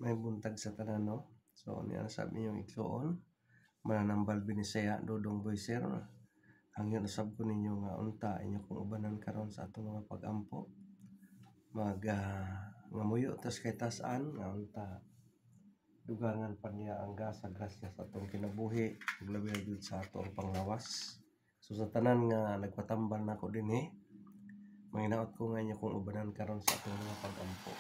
May buntag sa tanan, no? So, niya sabi yung igsoon, mananambal binisaya, dodong boyser, hangyon usab ko ninyo nga unta inyo kung ubanan karon sa atong mga pag-ampo. Ngamuyo tas kay tas-an nga unta dugangan pa niya ang sa grasya sa atong kinabuhi, ug labi na gyud sa atong panglawas. So sa tanan nga nagpatambal nako dinhi, manginaot ko nga inyo kung ubanan karon sa atong mga pag-ampo.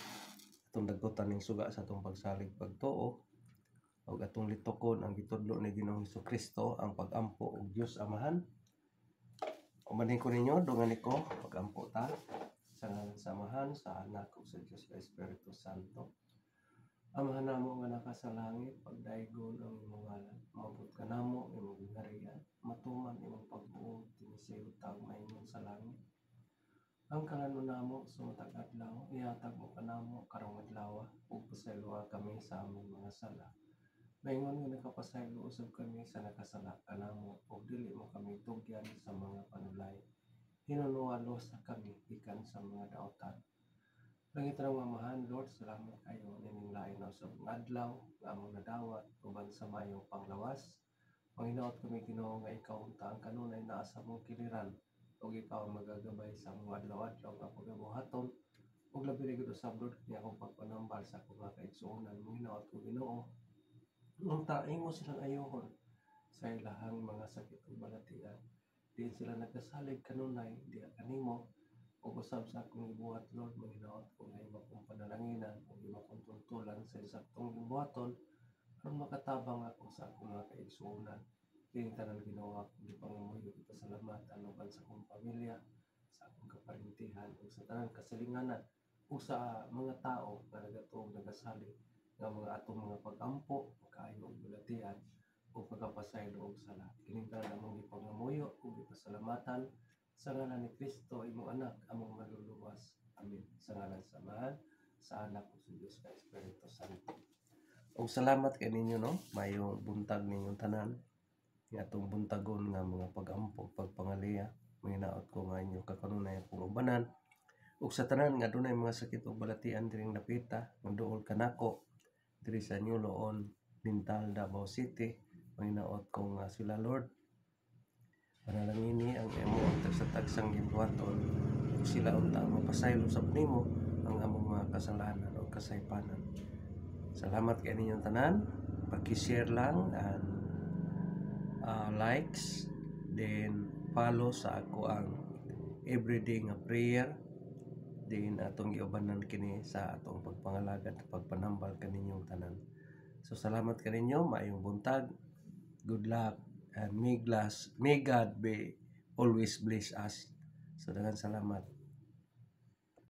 Atong dagutan ning suga sa atong pagsalig pagtuo ug atong litokon ang gitudlo ni Ginoong Hesukristo, ang pag-ampo ug Dios Amahan. Umanin ko ninyo, dungan ko pag-ampo ta sa ngalan sa Amahan, sa Anak ug sa Dios sa Espiritu Santo. Amahan namo nga naka sa langit, pagdaygon ang imong ngalan, maabot ka namo imong gingharian, matuman imong pagbuot dinhi sa utang mahimong sa langit. Ang kalanon namo sa matag adlaw, ihatag mo kanamo karong adlaw, ug pasayloa kami sa among mga sala. Maingon nga nakapasaylo usab kami sa nakasala kanamo, ug dili mo kami tugyan sa mga panulay. Hinunuwalo sa kami ikan sa mga daotan. Langit ra nga Amahan, Lord, salamat kayo nining lain na usab nga adlaw nga among nadawat uban sa mayong panglawas. Manginaot kami Ginoo nga ikaw unta ang kanunay naa sa among kiliran, ug ikaw ang magagabay sa among adlaw-adlaw nga pagabuhaton, ug labi na gyud usab Lord kini akong pagpanambal sa akong mga kaigsuonan. Manginaot ko Ginoo unta imo silang ayohon sa ilahang mga sakit ug balatian. Di sila nagkasalig kanunay diha kanimo, ug usab sa akong gibuhat Lord, manginaot ko nga imo akong panalanginan ug imo akong tuntulan sa saktong gibuhaton aron makatabang ako sa akong mga kaigsuonan. Kining tanan Ginoo akong gipangamuyo, ipasalamatan uban sa akong pamilya, sa akong kaparintihan ug sa tanan kasilinganan ug sa mga tao nga nagatuog nagasalig nga mga atong mga pag-ampo, makaayo ug balatian ug pagkapasaylo ug sala. Kining tanan among gipangamuyo ug ipasalamatan sa ngalan ni Kristo imong anak, among maluluwas. Amen. Sa ngalan sa Amahan, sa Anak ug sa Dios sa Espiritu Santo. Og salamat kay ninyo, no? Mayong buntag ninyong tanan. Nga atong buntagon nga mga pag-ampo, pagpangaliya. Manginaot ko nga inyo kakanunay akong ubanan. Ug sa tanan nga dunay mga sakit ug balatian diring napita, manduol kanako diri sa Nuloon, Bintal, Davao City. Manginaot ko nga sila Lord, panalangini ang imong tagsa-tagsang gibuhaton, ug sila unta mapasaylo sa nimo ang among mga kasalanan o kasaypanan. Salamat kay ninyong tanan. Paki-share lang and likes, then follow sa ako ang everyday nga prayer, din atong giubanan kini sa atong pagpangalagad at pagpanambal kaninyong tanan. So salamat kaninyo, maayong buntag, good luck, and may God be always bless us. So daghang salamat.